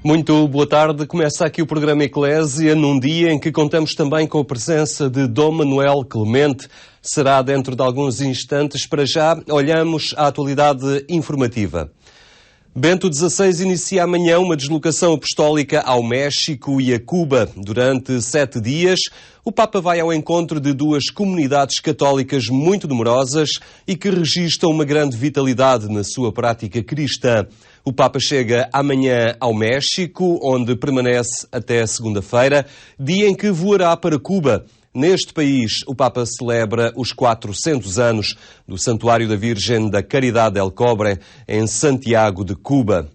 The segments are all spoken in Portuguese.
Muito boa tarde. Começa aqui o programa Eclésia, num dia em que contamos também com a presença de Dom Manuel Clemente. Será dentro de alguns instantes. Para já, olhamos à atualidade informativa. Bento XVI inicia amanhã uma deslocação apostólica ao México e a Cuba. Durante 7 dias, o Papa vai ao encontro de duas comunidades católicas muito numerosas e que registram uma grande vitalidade na sua prática cristã. O Papa chega amanhã ao México, onde permanece até segunda-feira, dia em que voará para Cuba. Neste país, o Papa celebra os 400 anos do Santuário da Virgem da Caridade del Cobre, em Santiago de Cuba.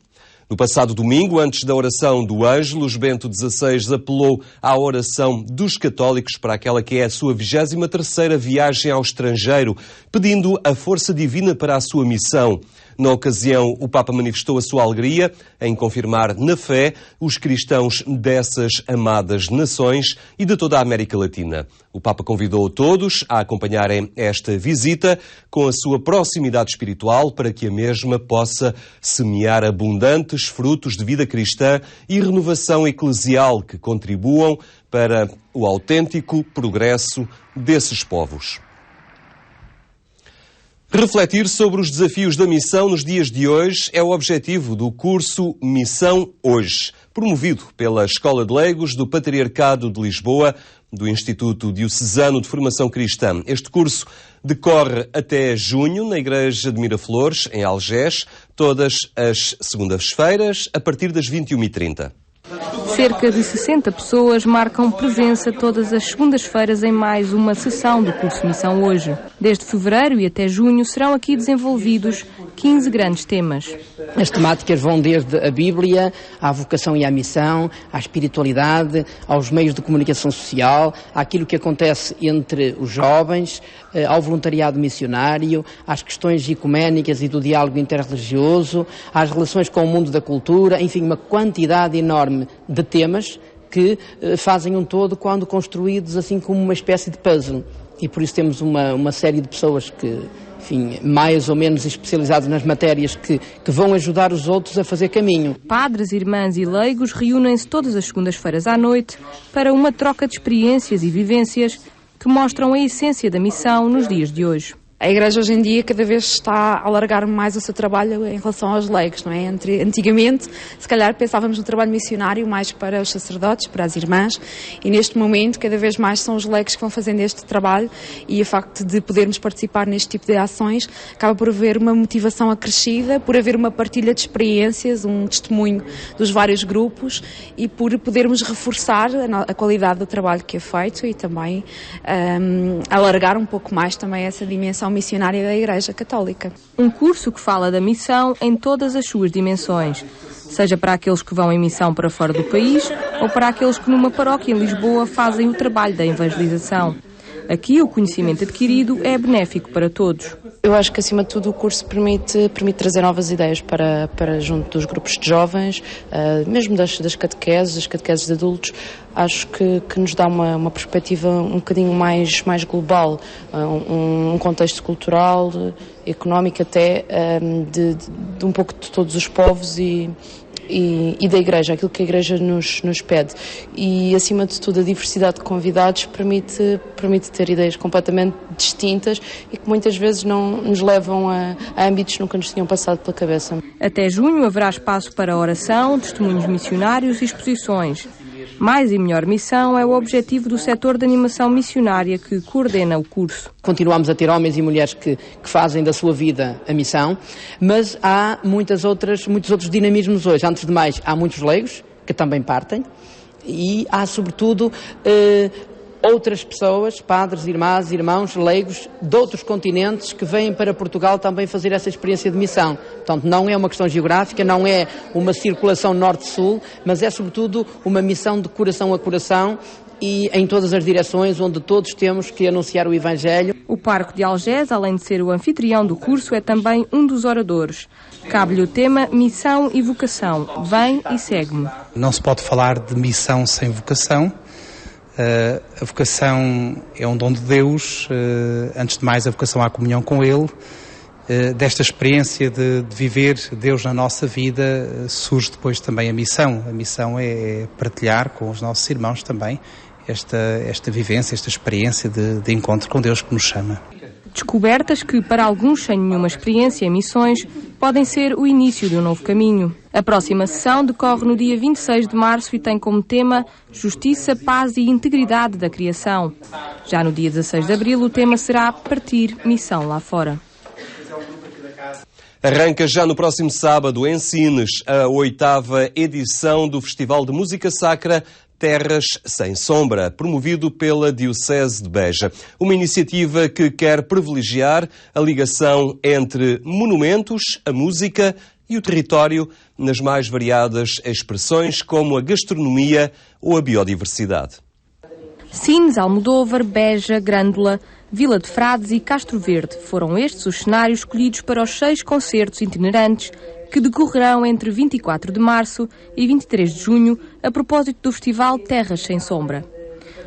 No passado domingo, antes da oração do Ângelus, Bento XVI apelou à oração dos católicos para aquela que é a sua 23ª viagem ao estrangeiro, pedindo a força divina para a sua missão. Na ocasião, o Papa manifestou a sua alegria em confirmar na fé os cristãos dessas amadas nações e de toda a América Latina. O Papa convidou todos a acompanharem esta visita com a sua proximidade espiritual para que a mesma possa semear abundantes frutos de vida cristã e renovação eclesial que contribuam para o autêntico progresso desses povos. Refletir sobre os desafios da missão nos dias de hoje é o objetivo do curso Missão Hoje, promovido pela Escola de Leigos do Patriarcado de Lisboa, do Instituto Diocesano de Formação Cristã. Este curso decorre até junho na Igreja de Miraflores, em Algés, todas as segundas-feiras, a partir das 21h30. Cerca de 60 pessoas marcam presença todas as segundas-feiras em mais uma sessão do curso Missão Hoje. Desde fevereiro e até junho serão aqui desenvolvidos 15 grandes temas. As temáticas vão desde a Bíblia, à vocação e à missão, à espiritualidade, aos meios de comunicação social, àquilo que acontece entre os jovens, ao voluntariado missionário, às questões ecuménicas e do diálogo interreligioso, às relações com o mundo da cultura, enfim, uma quantidade enorme de temas que fazem um todo quando construídos assim como uma espécie de puzzle. E por isso temos uma série de pessoas que, enfim, mais ou menos especializadas nas matérias que vão ajudar os outros a fazer caminho. Padres, irmãs e leigos reúnem-se todas as segundas-feiras à noite para uma troca de experiências e vivências que mostram a essência da missão nos dias de hoje. A Igreja hoje em dia cada vez está a alargar mais o seu trabalho em relação aos leigos, não é? Antigamente, se calhar pensávamos no trabalho missionário mais para os sacerdotes, para as irmãs, e neste momento cada vez mais são os leigos que vão fazendo este trabalho, e o facto de podermos participar neste tipo de ações acaba por haver uma motivação acrescida, por haver uma partilha de experiências, um testemunho dos vários grupos e por podermos reforçar a qualidade do trabalho que é feito e também alargar um pouco mais também essa dimensão missionária da Igreja Católica. Um curso que fala da missão em todas as suas dimensões, seja para aqueles que vão em missão para fora do país ou para aqueles que numa paróquia em Lisboa fazem o trabalho da evangelização. Aqui o conhecimento adquirido é benéfico para todos. Eu acho que, acima de tudo, o curso permite trazer novas ideias para junto dos grupos de jovens, mesmo das catequeses de adultos. Acho que nos dá uma perspectiva um bocadinho mais global, um contexto cultural, económico até, de um pouco de todos os povos e da Igreja, aquilo que a Igreja nos pede. E, acima de tudo, a diversidade de convidados permite ter ideias completamente distintas e que muitas vezes não nos levam a âmbitos que nunca nos tinham passado pela cabeça. Até junho haverá espaço para oração, testemunhos missionários e exposições. Mais e melhor missão é o objetivo do setor de animação missionária que coordena o curso. Continuamos a ter homens e mulheres que fazem da sua vida a missão, mas há muitos outros dinamismos hoje. Antes de mais, há muitos leigos que também partem e há, sobretudo, outras pessoas, padres, irmãs, irmãos, leigos de outros continentes que vêm para Portugal também fazer essa experiência de missão. Portanto, não é uma questão geográfica, não é uma circulação norte-sul, mas é sobretudo uma missão de coração a coração e em todas as direções onde todos temos que anunciar o Evangelho. O Parco de Algés, além de ser o anfitrião do curso, é também um dos oradores. Cabe-lhe o tema Missão e Vocação. Vem e segue-me. Não se pode falar de missão sem vocação. A vocação é um dom de Deus, antes de mais a vocação à comunhão com Ele, desta experiência de viver Deus na nossa vida surge depois também a missão. A missão é partilhar com os nossos irmãos também esta vivência, esta experiência de encontro com Deus que nos chama. Descobertas que, para alguns sem nenhuma experiência em missões, podem ser o início de um novo caminho. A próxima sessão decorre no dia 26 de março e tem como tema Justiça, Paz e Integridade da Criação. Já no dia 16 de abril, o tema será Partir Missão lá fora. Arranca já no próximo sábado, em Sines, a 8ª edição do Festival de Música Sacra Terras Sem Sombra, promovido pela Diocese de Beja. Uma iniciativa que quer privilegiar a ligação entre monumentos, a música e o território nas mais variadas expressões, como a gastronomia ou a biodiversidade. Sines, Almodóvar, Beja, Grândola, Vila de Frades e Castro Verde foram estes os cenários escolhidos para os 6 concertos itinerantes que decorrerão entre 24 de março e 23 de junho a propósito do Festival Terras Sem Sombra.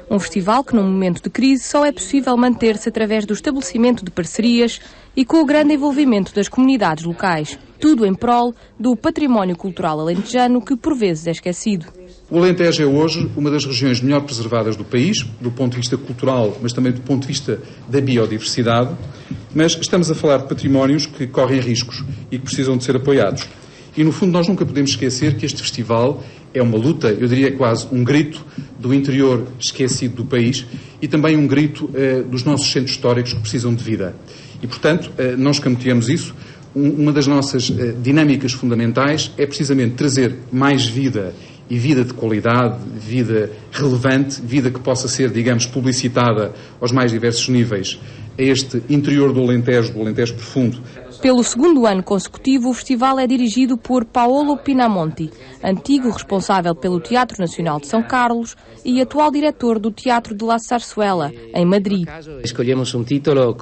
Um festival que, num momento de crise, só é possível manter-se através do estabelecimento de parcerias e com o grande envolvimento das comunidades locais. Tudo em prol do património cultural alentejano que, por vezes, é esquecido. O Alentejo é hoje uma das regiões melhor preservadas do país, do ponto de vista cultural, mas também do ponto de vista da biodiversidade. Mas estamos a falar de patrimónios que correm riscos e que precisam de ser apoiados. E, no fundo, nós nunca podemos esquecer que este festival é uma luta, eu diria quase um grito do interior esquecido do país e também um grito dos nossos centros históricos que precisam de vida. E, portanto, não escamoteamos isso. Uma das nossas dinâmicas fundamentais é precisamente trazer mais vida e vida de qualidade, vida relevante, vida que possa ser, digamos, publicitada aos mais diversos níveis a este interior do Alentejo profundo. Pelo segundo ano consecutivo, o festival é dirigido por Paolo Pinamonti, antigo responsável pelo Teatro Nacional de São Carlos e atual diretor do Teatro de La Zarzuela, em Madrid. Escolhemos o título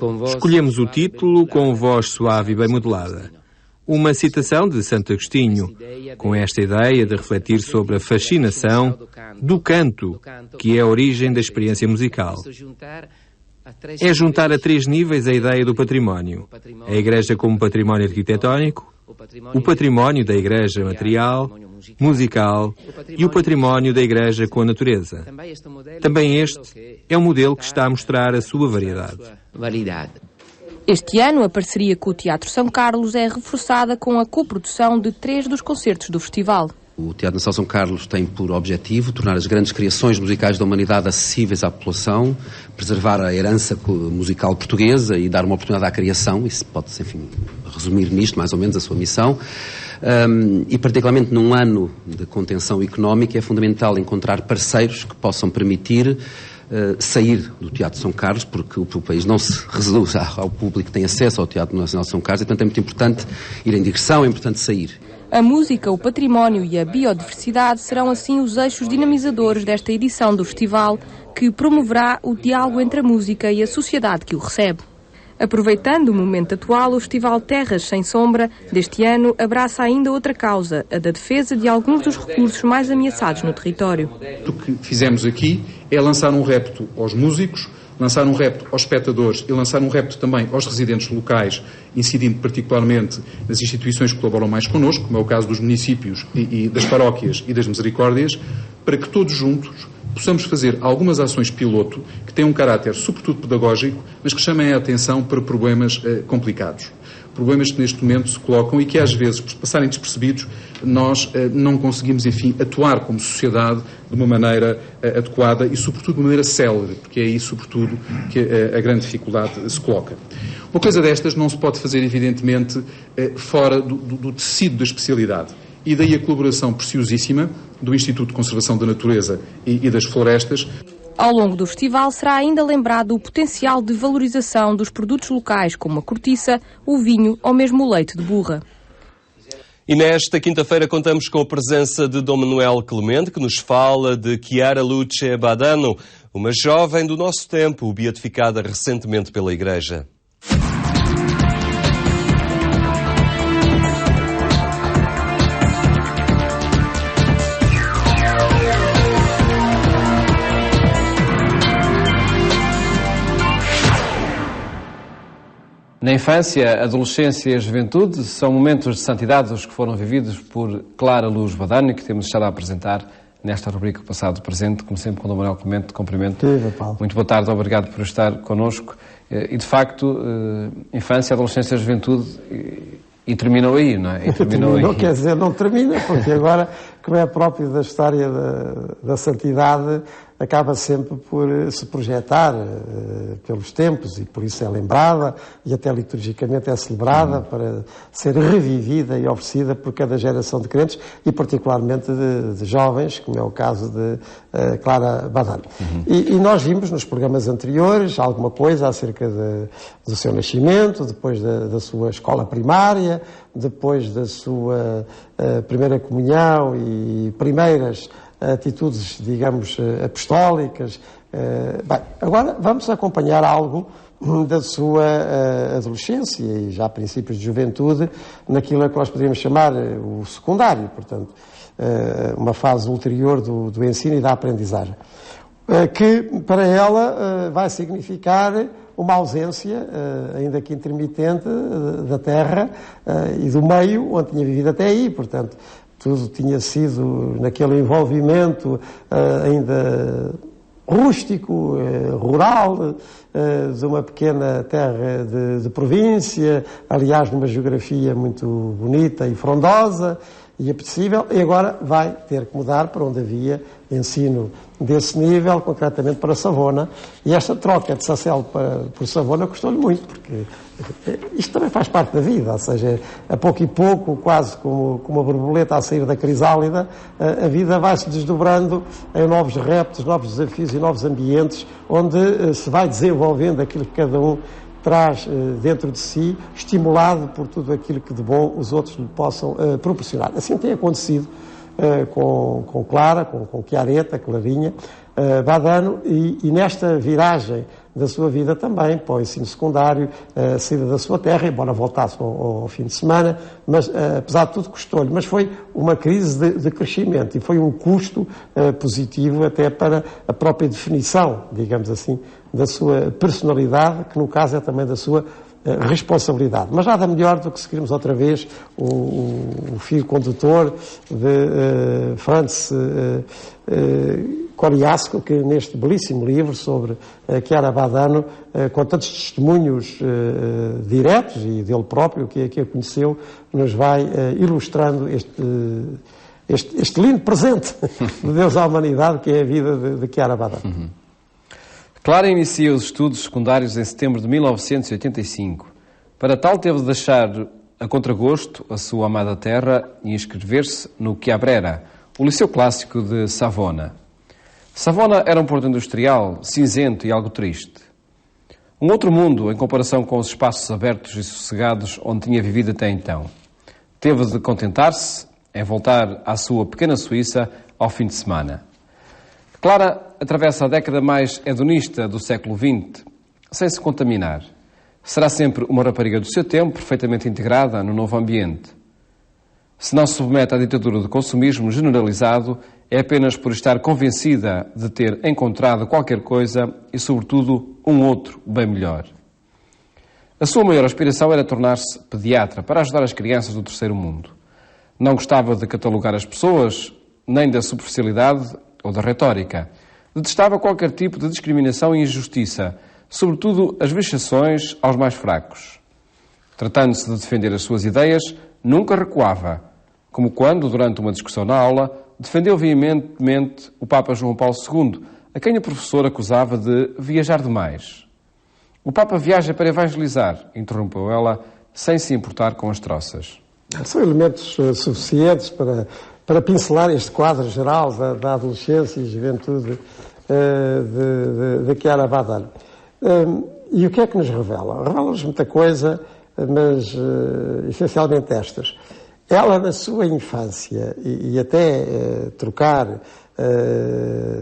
com voz suave e bem modulada. Uma citação de Santo Agostinho, com esta ideia de refletir sobre a fascinação do canto, que é a origem da experiência musical. É juntar a 3 níveis a ideia do património. A Igreja como património arquitetónico, o património da Igreja material, musical e o património da Igreja com a natureza. Também este é um modelo que está a mostrar a sua variedade. Este ano, a parceria com o Teatro São Carlos é reforçada com a coprodução de 3 dos concertos do festival. O Teatro Nacional São Carlos tem por objetivo tornar as grandes criações musicais da humanidade acessíveis à população, preservar a herança musical portuguesa e dar uma oportunidade à criação. Isso pode-se, enfim, resumir nisto, mais ou menos, a sua missão. E, particularmente num ano de contenção económica, é fundamental encontrar parceiros que possam permitir sair do Teatro São Carlos, porque o país não se reduz ao público que tem acesso ao Teatro Nacional São Carlos, e, portanto, é muito importante ir em digressão, é importante sair. A música, o património e a biodiversidade serão assim os eixos dinamizadores desta edição do festival, que promoverá o diálogo entre a música e a sociedade que o recebe. Aproveitando o momento atual, o Festival Terras Sem Sombra deste ano abraça ainda outra causa, a da defesa de alguns dos recursos mais ameaçados no território. O que fizemos aqui é lançar um repto aos músicos, lançar um repto aos espectadores e lançar um repto também aos residentes locais, incidindo particularmente nas instituições que colaboram mais connosco, como é o caso dos municípios e das paróquias e das misericórdias, para que todos juntos possamos fazer algumas ações piloto que têm um caráter sobretudo pedagógico, mas que chamem a atenção para problemas complicados. Problemas que neste momento se colocam e que às vezes, por passarem despercebidos, nós não conseguimos, enfim, atuar como sociedade de uma maneira adequada e, sobretudo, de uma maneira célere, porque é aí, sobretudo, que a grande dificuldade se coloca. Uma coisa destas não se pode fazer, evidentemente, fora do tecido da especialidade. E daí a colaboração preciosíssima do Instituto de Conservação da Natureza e das Florestas. Ao longo do festival será ainda lembrado o potencial de valorização dos produtos locais, como a cortiça, o vinho ou mesmo o leite de burra. E nesta quinta-feira contamos com a presença de Dom Manuel Clemente, que nos fala de Chiara Luce Badano, uma jovem do nosso tempo, beatificada recentemente pela Igreja. Na infância, adolescência e juventude são momentos de santidade os que foram vividos por Clara Luz Badano, que temos estado a apresentar nesta rubrica Passado-Presente, como sempre com o Dom Manuel Clemente, cumprimento. Muito boa tarde, obrigado por estar connosco. E de facto, infância, adolescência e juventude, e terminou aí, não é? Terminou, quer dizer, não termina, porque agora, como é próprio da história da santidade, acaba sempre por se projetar pelos tempos, e por isso é lembrada e até liturgicamente é celebrada para ser revivida e oferecida por cada geração de crentes e particularmente de jovens, como é o caso de Clara Badano. E nós vimos nos programas anteriores alguma coisa acerca do seu nascimento, depois da sua escola primária, depois da sua primeira comunhão e primeiras atitudes, digamos, apostólicas. Bem, agora vamos acompanhar algo da sua adolescência e já princípios de juventude, naquilo que nós poderíamos chamar o secundário, portanto, uma fase ulterior do ensino e da aprendizagem, que para ela vai significar uma ausência, ainda que intermitente, da terra e do meio onde tinha vivido até aí, portanto, tudo tinha sido naquele envolvimento ainda rústico, rural, de uma pequena terra de província, aliás numa geografia muito bonita e frondosa e apetecível, e agora vai ter que mudar para onde havia ensino desse nível, concretamente para Savona, e esta troca de Sacelo por Savona custou-lhe muito, porque isto também faz parte da vida, ou seja, a pouco e pouco, quase como uma borboleta a sair da crisálida, a vida vai-se desdobrando em novos reptos, novos desafios e novos ambientes, onde se vai desenvolvendo aquilo que cada um traz dentro de si, estimulado por tudo aquilo que de bom os outros lhe possam proporcionar. Assim tem acontecido com Clara, com Chiaretta, Clarinha, Badano, e nesta viragem da sua vida também, para o ensino secundário, a saída da sua terra, embora voltasse ao fim de semana, mas apesar de tudo custou-lhe, mas foi uma crise de crescimento e foi um custo positivo até para a própria definição, digamos assim, da sua personalidade, que no caso é também da sua responsabilidade. Mas nada melhor do que seguirmos outra vez o fio condutor de Franz Koliasko, que neste belíssimo livro sobre Chiara Badano, com tantos testemunhos diretos e dele próprio que a conheceu, nos vai ilustrando este lindo presente de Deus à humanidade, que é a vida de Chiara Badano. Clara inicia os estudos secundários em setembro de 1985. Para tal, teve de deixar a contragosto a sua amada terra e inscrever-se no Chiabrera, o liceu clássico de Savona. Savona era um porto industrial, cinzento e algo triste. Um outro mundo em comparação com os espaços abertos e sossegados onde tinha vivido até então. Teve de contentar-se em voltar à sua pequena Suíça ao fim de semana. Clara atravessa a década mais hedonista do século XX, sem se contaminar. Será sempre uma rapariga do seu tempo, perfeitamente integrada no novo ambiente. Se não se submete à ditadura do consumismo generalizado, é apenas por estar convencida de ter encontrado qualquer coisa e, sobretudo, um outro bem melhor. A sua maior aspiração era tornar-se pediatra para ajudar as crianças do terceiro mundo. Não gostava de catalogar as pessoas, nem da superficialidade ou da retórica. Detestava qualquer tipo de discriminação e injustiça, sobretudo as vexações aos mais fracos. Tratando-se de defender as suas ideias, nunca recuava, como quando, durante uma discussão na aula, defendeu veementemente o Papa João Paulo II, a quem o professor acusava de viajar demais. O Papa viaja para evangelizar, interrompeu ela, sem se importar com as troças. São elementos suficientes para pincelar este quadro geral da adolescência e juventude de Chiara Badano. E o que é que nos revela? Revela-nos muita coisa, mas essencialmente estas. Ela, na sua infância, e até trocar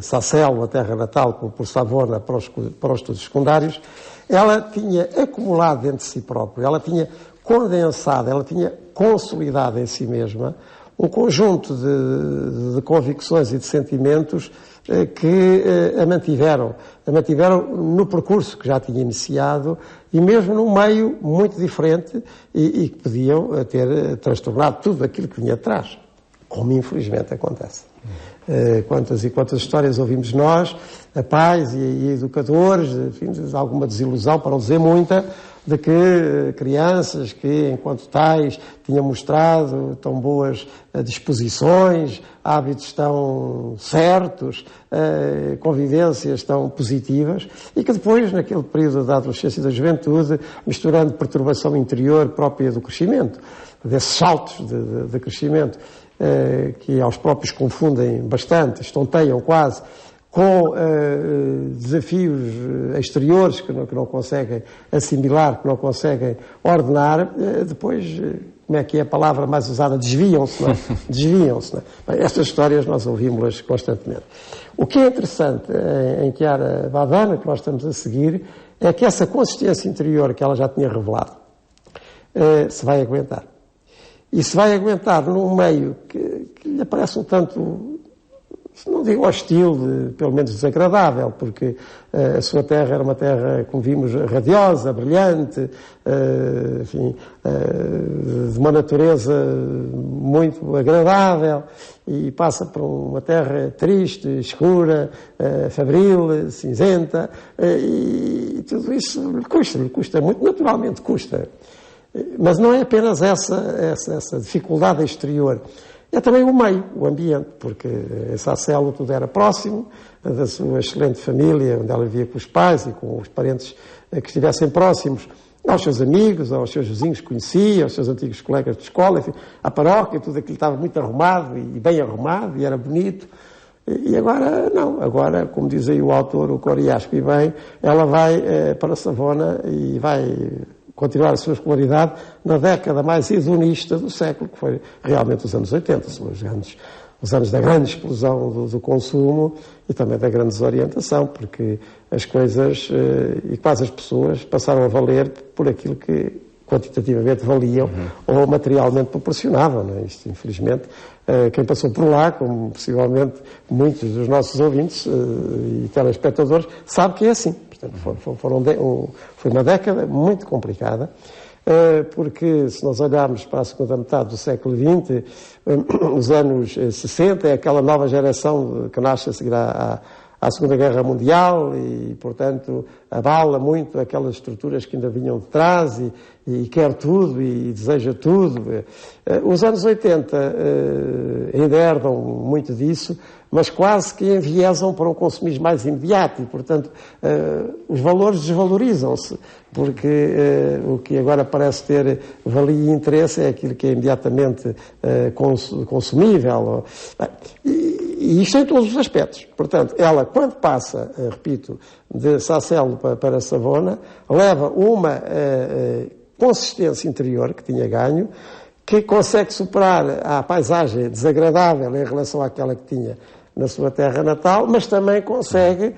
Sacelo, a terra natal, por Savona para os estudos secundários, ela tinha acumulado dentro de si própria, ela tinha condensado, ela tinha consolidado em si mesma um conjunto de convicções e de sentimentos que a mantiveram no percurso que já tinha iniciado e mesmo num meio muito diferente e que podiam ter transtornado tudo aquilo que vinha atrás, como infelizmente acontece. Quantas e quantas histórias ouvimos nós, a pais e educadores, enfim, de alguma desilusão, para não dizer muita, de que crianças que, enquanto tais, tinham mostrado tão boas disposições, hábitos tão certos, convivências tão positivas, e que depois, naquele período da adolescência e da juventude, misturando perturbação interior própria do crescimento, desses saltos de crescimento, que aos próprios confundem bastante, estonteiam quase, com desafios exteriores que não conseguem assimilar, que não conseguem ordenar, depois, como é que é a palavra mais usada? Desviam-se, não é? Desviam-se, não é? Bem, estas histórias nós ouvimos-las constantemente. O que é interessante em Chiara Badana, que nós estamos a seguir, é que essa consistência interior que ela já tinha revelado se vai aguentar. E se vai aguentar num meio que lhe parece um tanto, não digo hostil, pelo menos desagradável, porque a sua terra era uma terra, como vimos, radiosa, brilhante, enfim, de uma natureza muito agradável, e passa por uma terra triste, escura, fabril, cinzenta, e tudo isso lhe custa muito, naturalmente custa. Mas não é apenas essa dificuldade exterior, é também o meio, o ambiente, porque em Sacelo tudo era próximo da sua excelente família, onde ela vivia com os pais e com os parentes que estivessem próximos, aos seus amigos, aos seus vizinhos que conhecia, aos seus antigos colegas de escola, enfim, a paróquia, tudo aquilo estava muito arrumado e bem arrumado e era bonito. E agora, não. Agora, como diz aí o autor, o Coriasco, e bem, ela vai para Savona e vai continuar a sua escolaridade na década mais hedonista do século, que foi realmente os anos 80, os anos da grande explosão do consumo e também da grande desorientação, porque as coisas e quase as pessoas passaram a valer por aquilo que quantitativamente valiam ou materialmente proporcionavam. Não é? Isto, infelizmente, quem passou por lá, como possivelmente muitos dos nossos ouvintes e telespectadores, sabe que é assim. Portanto, foi uma década muito complicada, porque se nós olharmos para a segunda metade do século XX, os anos 60, é aquela nova geração que nasce a seguir à Segunda Guerra Mundial e, portanto, abala muito aquelas estruturas que ainda vinham de trás e quer tudo e deseja tudo. Os anos 80 ainda herdam muito disso, mas quase que enviesam para um consumismo mais imediato e, portanto, os valores desvalorizam-se, porque o que agora parece ter valia e interesse é aquilo que é imediatamente consumível. E isto em todos os aspectos. Portanto, ela, quando passa, repito, de Sacelo para Savona, leva uma consistência interior que tinha ganho, que consegue superar a paisagem desagradável em relação àquela que tinha na sua terra natal, mas também consegue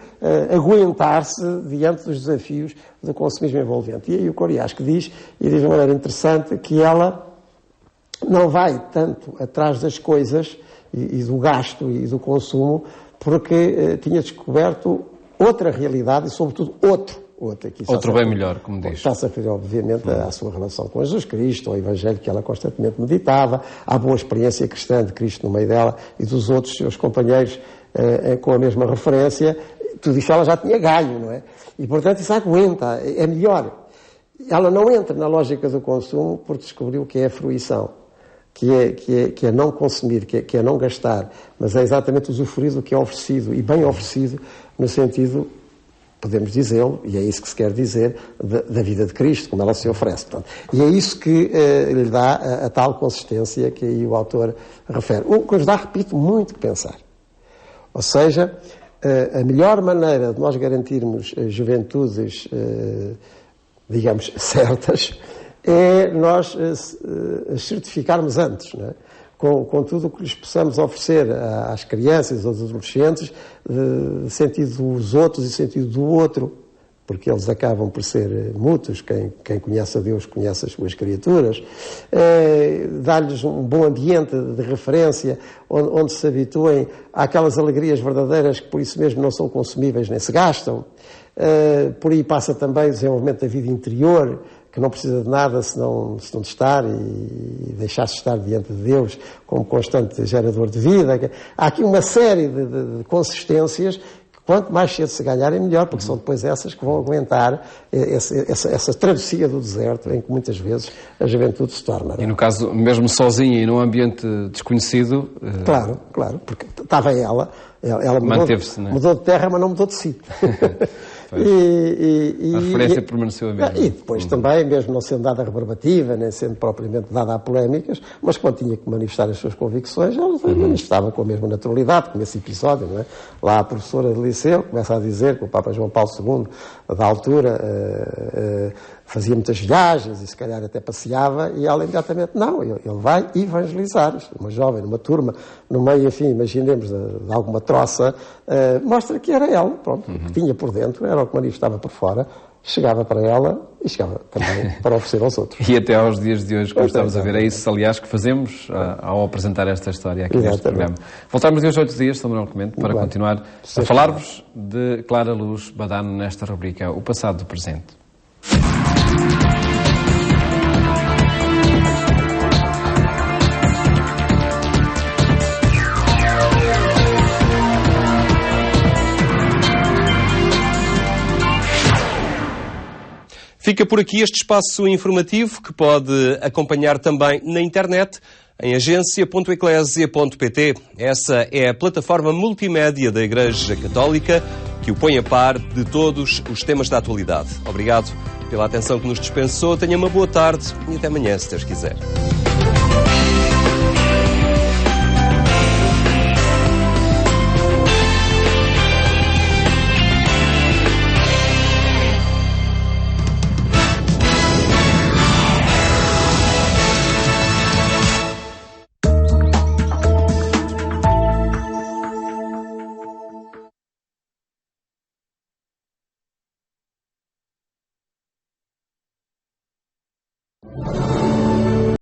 aguentar-se diante dos desafios do consumismo envolvente. E aí o Coriasco diz, e diz de uma maneira interessante, que ela não vai tanto atrás das coisas e do gasto e do consumo, porque tinha descoberto outra realidade e, sobretudo, outro bem melhor, como diz. Está-se a referir, obviamente, à sua relação com Jesus Cristo, ao Evangelho que ela constantemente meditava, à boa experiência cristã de Cristo no meio dela e dos outros seus companheiros com a mesma referência. Tudo isso ela já tinha ganho, não é? E, portanto, isso aguenta, é melhor. Ela não entra na lógica do consumo porque descobriu o que é a fruição, que é não consumir, que é não gastar, mas é exatamente usufruir do que é oferecido, e bem oferecido no sentido, podemos dizê-lo, e é isso que se quer dizer, da vida de Cristo, como ela se oferece. Portanto, e é isso que lhe dá a tal consistência que aí o autor refere. O que nos dá, repito, muito que pensar. Ou seja, a melhor maneira de nós garantirmos juventudes, digamos, certas, é nós as certificarmos antes, não é? Com tudo o que lhes possamos oferecer às crianças, aos adolescentes, sentido dos outros e sentido do outro, porque eles acabam por ser mútuos, quem conhece a Deus conhece as suas criaturas, dar-lhes um bom ambiente de referência, onde se habituem àquelas alegrias verdadeiras que por isso mesmo não são consumíveis nem se gastam. Por aí passa também o desenvolvimento da vida interior, que não precisa de nada senão de estar e deixar-se estar diante de Deus como constante gerador de vida. Há aqui uma série de consistências que quanto mais cedo se ganharem melhor, porque são depois essas que vão aguentar essa travessia do deserto em que muitas vezes a juventude se torna. E no caso, mesmo sozinha e num ambiente desconhecido... Claro, porque estava ela mudou de terra, mas não mudou de si. A referência permaneceu a mesma. E depois também, mesmo não sendo dada a rebarbativa, nem sendo propriamente dada a polémicas, mas quando tinha que manifestar as suas convicções, ela manifestava com a mesma naturalidade, como esse episódio, não é? Lá a professora de liceu começa a dizer que o Papa João Paulo II, da altura, fazia muitas viagens e se calhar até passeava, e ela imediatamente, não, ele vai evangelizar. Uma jovem, numa turma, no meio, enfim, imaginemos, de alguma troça, mostra que era ela, pronto, o que tinha por dentro, era o que manifestava por fora, chegava para ela e chegava também para oferecer aos outros. E até aos dias de hoje, como estamos a ver, é isso, aliás, que fazemos ao apresentar esta história aqui neste programa. Voltamos hoje 8 dias, São Manuel Clemente, para continuar a falar-vos de Clara Luz Badano nesta rubrica O Passado do Presente. Fica por aqui este espaço informativo que pode acompanhar também na internet em agência.eclesia.pt. Essa é a plataforma multimédia da Igreja Católica que o põe a par de todos os temas da atualidade. Obrigado pela atenção que nos dispensou. Tenha uma boa tarde e até amanhã, se Deus quiser.